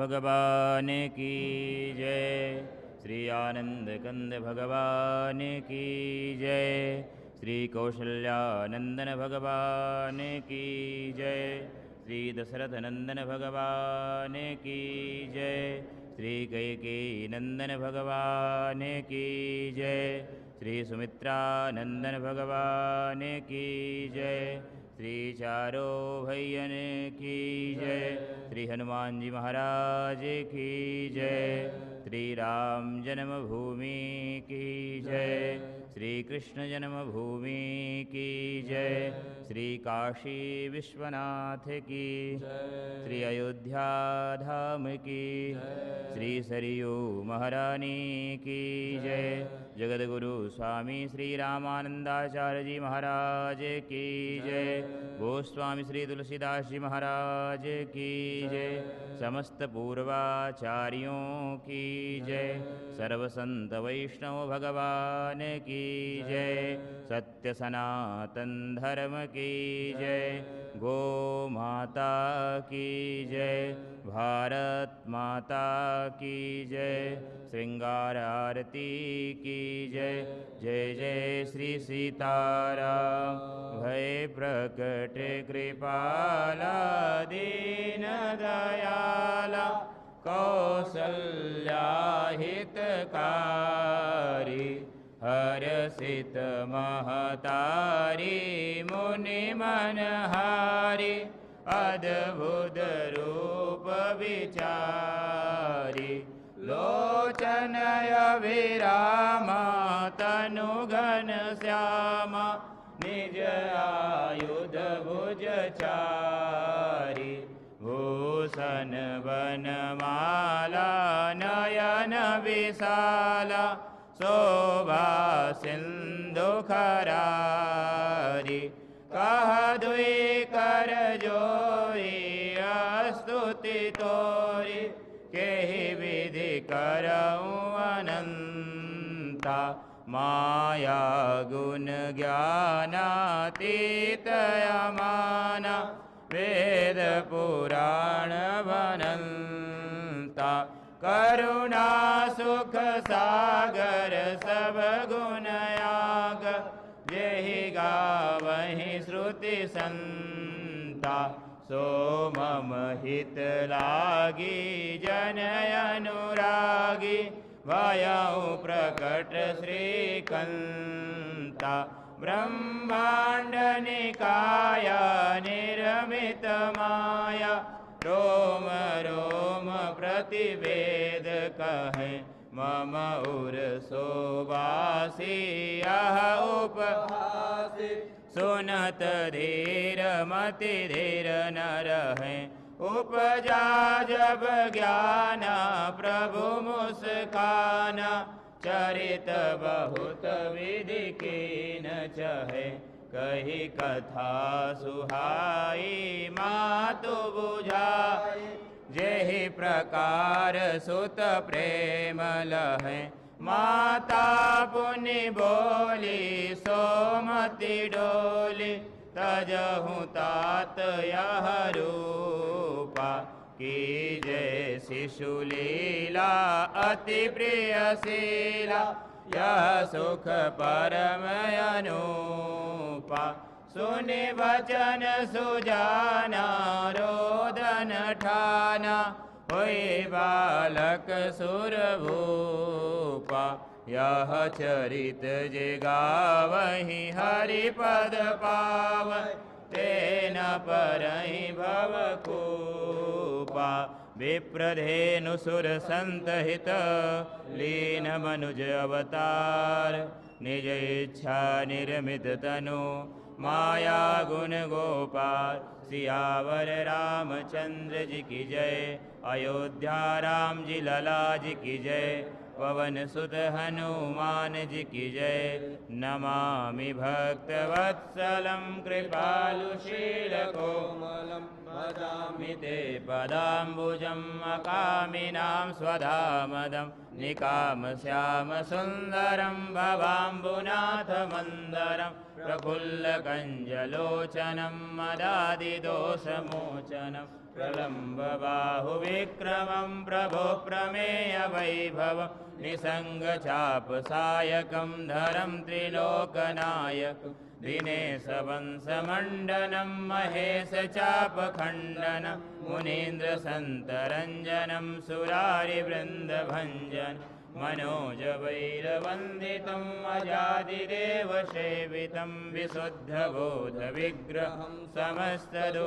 भगवान की जय। श्री आनंद कंद भगवान की जय। श्री कौशल्यानंदन भगवान की जय। श्री दशरथ नंदन भगवान की जय। श्री कैकेयी नंदन भगवान की जय। श्री सुमित्रानंदन भगवान की जय। श्री चारों भैयन की जय। श्री हनुमान जी महाराज की जय। श्री राम जन्मभूमि की जय। श्री कृष्ण जन्मभूमि की जय। श्री काशी विश्वनाथ की जय। श्री अयोध्या धाम की जय। श्री सरयू महारानी की जय। जगद्गुरु स्वामी श्री रामानंदाचार्य जी महाराज की जय। गोस्वामी श्री तुलसीदास जी महाराज की जय। समस्त पूर्वाचार्यों की जय। सर्व संत वैष्णव भगवान की जय। सत्य सनातन धर्म की जय। गो माता की जय। भारत माता की जय। श्रृंगार आरती की जय। जय जय श्री सीताराम। भय प्रकट कृपाला दीन दयाला कौसल्या हितकारी हर्षित महतारी मुनि मनहारी अद्भुत रूप विचारी लोचनय विरामा तनु घन श्यामा निज आयुध भुज चारी भूषण वनमाला नयन विशाला शोभा सिंधु खरारी कह दुई कर जोरी स्तुति तोरी केहि विधि करऊँ अनंता माया गुण ज्ञानातीत अमाना वेद पुराण बनंता करुणा सुख सागर सब गुण याग जेहि गावहि श्रुति संता सो मम हित लागी जन अनुरागी भयउ प्रकट श्रीकंता ब्रह्मांड निकाया निर्मित माया रोम रोम प्रतिवेद कहे मम उर सोबासी यह उपहासी सुनत धीर मति धीर न रहे उपजा जब ज्ञान प्रभु मुस्काना चरित बहुत विधि कीन चहे कही कथा सुहाई मातु बुझाई जेहि प्रकार सुत प्रेम लहे माता पुनि बोली सोमति डोली तजहु तात यह रूपा की जय शिशु लीला अति प्रिय शीला यह सुख परम अनूपा सुनि वचन सुजाना रोदन ठाना होई बालक सुरभूपा यह चरित जे गावहि हरिपद पावहि तेन परहि भवकूपा विप्रधेनु सुर संतहित लीन मनुज अवतार निज इच्छा निर्मित तनु माया गुण गोपाल सियावर रामचंद्र जी की जय। अयोध्या राम जी लला जी की जय। पवन सुत हनुमान जी की जय। नमामि भक्तवत्सलं कृपालुशील कोमलं भजामि ते पदाम्बुजम् अकामिनां स्वधामदं निकामश्यामसुन्दरं भवाम्बुनाथमन्दरं प्रफुल्लकञ्जलोचनं मदादिदोषमोचनं प्रलम्बबाहुविक्रमं प्रभो प्रमेयवैभवं निसङ्गचापसायकं धरं त्रिलोकनायकं दिनेशवंशमण्डनं महेशचापखण्डनं मुनीन्द्रसन्तरञ्जनं सुरारिवृन्दभञ्जनं मनोजवैरवन्दितम् अजादिदेवसेवितं विशुद्धबोधविग्रहं समस्तदूषणापहं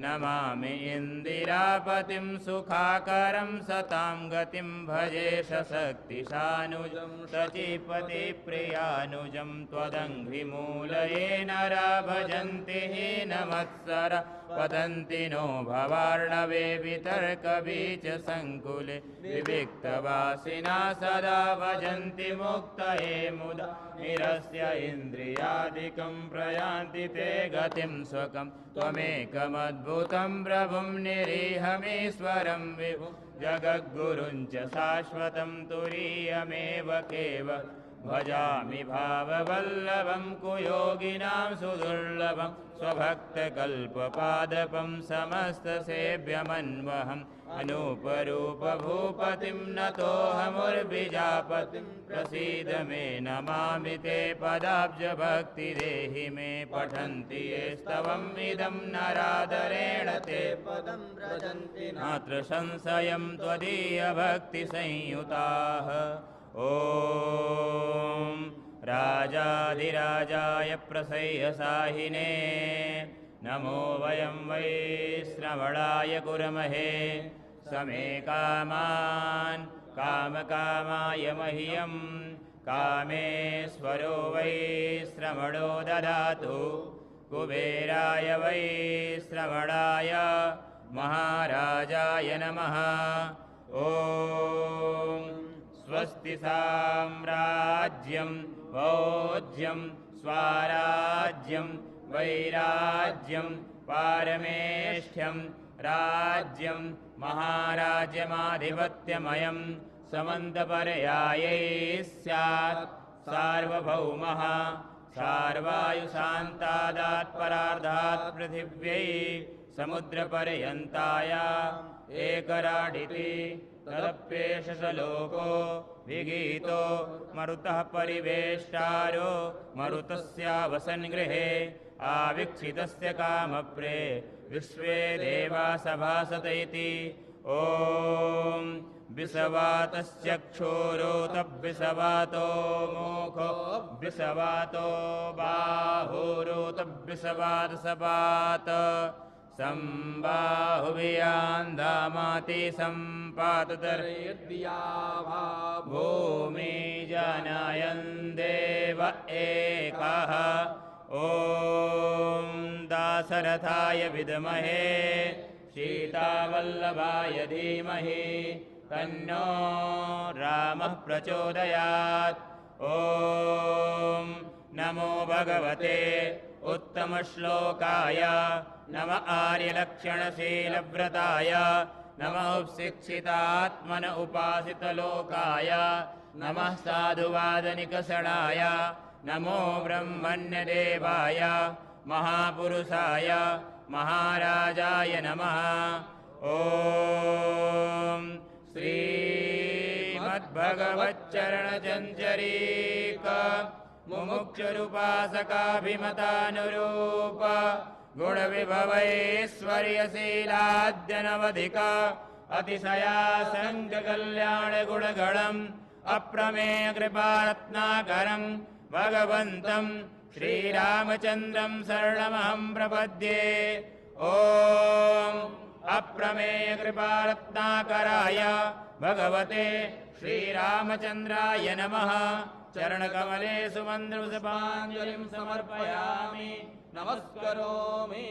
नमामि इन्दिरापतिं सुखाकरं सतां गतिं भजे सशक्तिशानुजं शचीपतिप्रियानुजं त्वदङ्घ्रिमूलये नरा भजन्ति हीनमत्सरा पतन्ति नो भवार्णवे वितर्कबीजसङ्कुले विविक्तवासिना सदा भजन्ति मुक्तये मुदा निरस्य इन्द्रियादिकं प्रयान्ति ते गतिं स्वकं त्वमेकमद्भुतं प्रभुं निरीहमीश्वरं विभुं जगद्गुरुं च शाश्वतं तुरीयमेव केवलं भजामि भाववल्लभं कुयोगिनां सुदुर्लभं स्वभक्तकल्पपादपं समस्तसेव्यमन्वहम् अनूपरूपभूपतिं नतोऽहमुर्विजापतिं प्रसीद मे नमामि ते पदाब्जभक्तिदेहि मे पठन्ति ये स्तवम् इदं नरादरेण ते पदं व्रजन्ति नात्र संशयं त्वदीयभक्तिसंयुताः ॐ राजाधिराजाय प्रसह्यसाहिने नमो वयं वै श्रवणाय कुर्महे समे कामान् कामकामाय मह्यं कामेश्वरो वै श्रवणो ददातु कुबेराय वै श्रवणाय महाराजाय नमः ॐ स्वस्ति साम्राज्यं भोज्यं स्वाराज्यं वैराज्यं पारमेष्ठ्यं राज्यं महाराज्यमाधिपत्यमयं समन्तपर्यायै स्यात् सार्वभौमः सार्वायुशान्तादात् परार्धात् पृथिव्यै समुद्रपर्यन्ताय एकराडिति तदप्येष स लोको विगीतो मरुतः परिवेष्टारो मरुतस्यावसन्गृहे आवीक्षितस्य कामप्रे विश्वे देवा सभासत इति ॐ विषवातश्चक्षुरो तद्विषवातो मुखो विषवातो बाहुरो तद्विषवातसपात सम्बाहुभियान्धामाति सम्पाततर्यद्या भूमि जनायन् देव एकः ॐ दाशरथाय विद्महे सीतावल्लभाय धीमहि तन्नो रामः प्रचोदयात् ॐ नमो भगवते उत्तमश्लोकाय नम आर्यलक्षणशीलव्रताय नमः शिक्षितात्मन उपासितलोकाय नमः साधुवादनिकषणाय नमो ब्रह्मण्यदेवाय महापुरुषाय महाराजाय नमः ॐ श्रीमद्भगवच्चरणचञ्चरीक मुमुक्षुरुपासकाभिमतानुरूप गुणविभवैश्वर्यशीलाद्यनवधिक अतिशयासङ्गकल्याणगुणगणम् अप्रमेयकृपारत्नाकरं भगवन्तं श्रीरामचन्द्रं शरणमहं प्रपद्ये ॐ अप्रमेयकृपारत्नाकराय भगवते श्रीरामचन्द्राय नमः चरणकमले सुमन्त्रपुष्पाञ्जलिं समर्पयामि नमस्करोमि।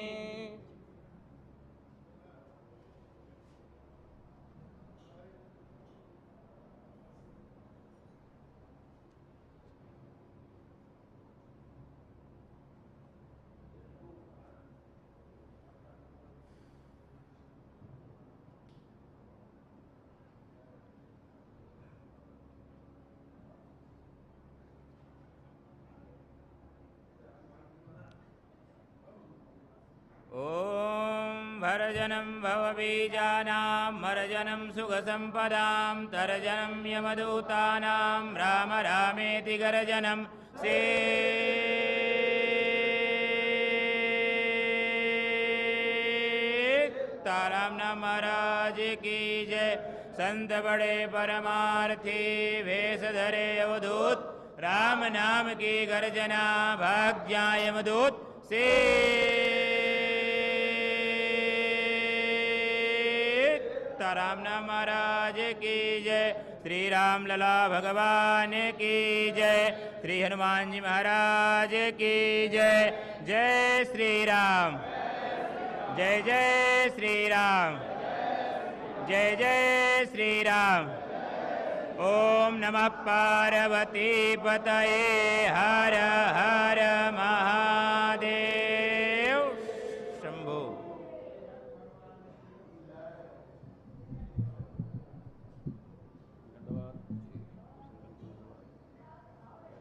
भर्जनं भवबीजानां मर्जनं सुखसम्पदां तर्जनं यमदूतानां राम रामेति गर्जनं सीताराम महाराज की जय। संत बड़े परमार्थी वेश धरे अवधूत राम नाम की गर्जना भाग्याय यमदूत सीताराम महाराज की जय। श्री राम लला भगवान की जय। श्री हनुमान जी महाराज की जय। जय श्री राम। जय जय श्री राम। जय जय श्री राम। ओम नमः पार्वती पतये हर हर महादेव।